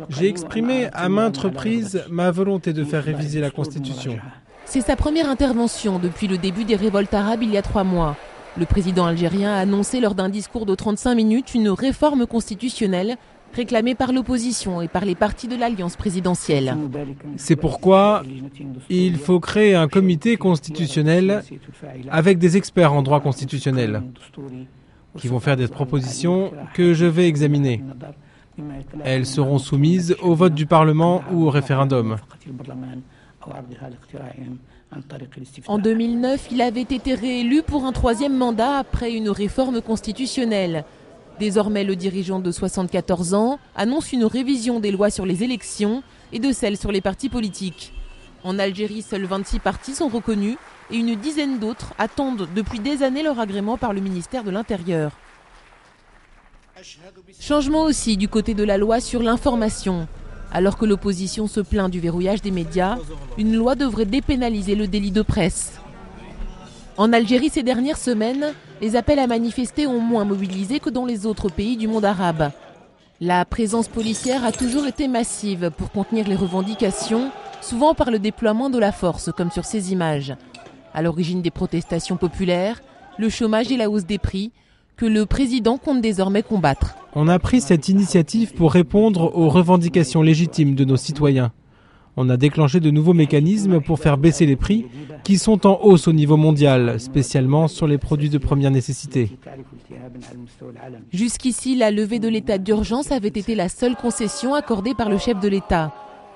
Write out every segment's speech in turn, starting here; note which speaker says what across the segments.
Speaker 1: J'ai exprimé à maintes reprises ma volonté de faire réviser la Constitution.
Speaker 2: C'est sa première intervention depuis le début des révoltes arabes il y a 3 mois. Le président algérien a annoncé lors d'un discours de 35 minutes une réforme constitutionnelle réclamée par l'opposition et par les partis de l'alliance présidentielle.
Speaker 1: C'est pourquoi il faut créer un comité constitutionnel avec des experts en droit constitutionnel qui vont faire des propositions que je vais examiner. Elles seront soumises au vote du Parlement ou au référendum.
Speaker 2: En 2009, il avait été réélu pour un 3e mandat après une réforme constitutionnelle. Désormais, le dirigeant de 74 ans annonce une révision des lois sur les élections et de celles sur les partis politiques. En Algérie, seuls 26 partis sont reconnus et une dizaine d'autres attendent depuis des années leur agrément par le ministère de l'Intérieur. Changement aussi du côté de la loi sur l'information. Alors que l'opposition se plaint du verrouillage des médias, une loi devrait dépénaliser le délit de presse. En Algérie, ces dernières semaines, les appels à manifester ont moins mobilisé que dans les autres pays du monde arabe. La présence policière a toujours été massive pour contenir les revendications, souvent par le déploiement de la force, comme sur ces images. À l'origine des protestations populaires, le chômage et la hausse des prix, que le président compte désormais combattre.
Speaker 1: On a pris cette initiative pour répondre aux revendications légitimes de nos citoyens. On a déclenché de nouveaux mécanismes pour faire baisser les prix qui sont en hausse au niveau mondial, spécialement sur les produits de première nécessité.
Speaker 2: Jusqu'ici, la levée de l'état d'urgence avait été la seule concession accordée par le chef de l'État.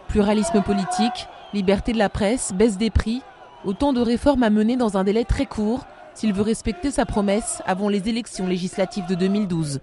Speaker 2: Pluralisme politique, liberté de la presse, baisse des prix, autant de réformes à mener dans un délai très court s'il veut respecter sa promesse avant les élections législatives de 2012.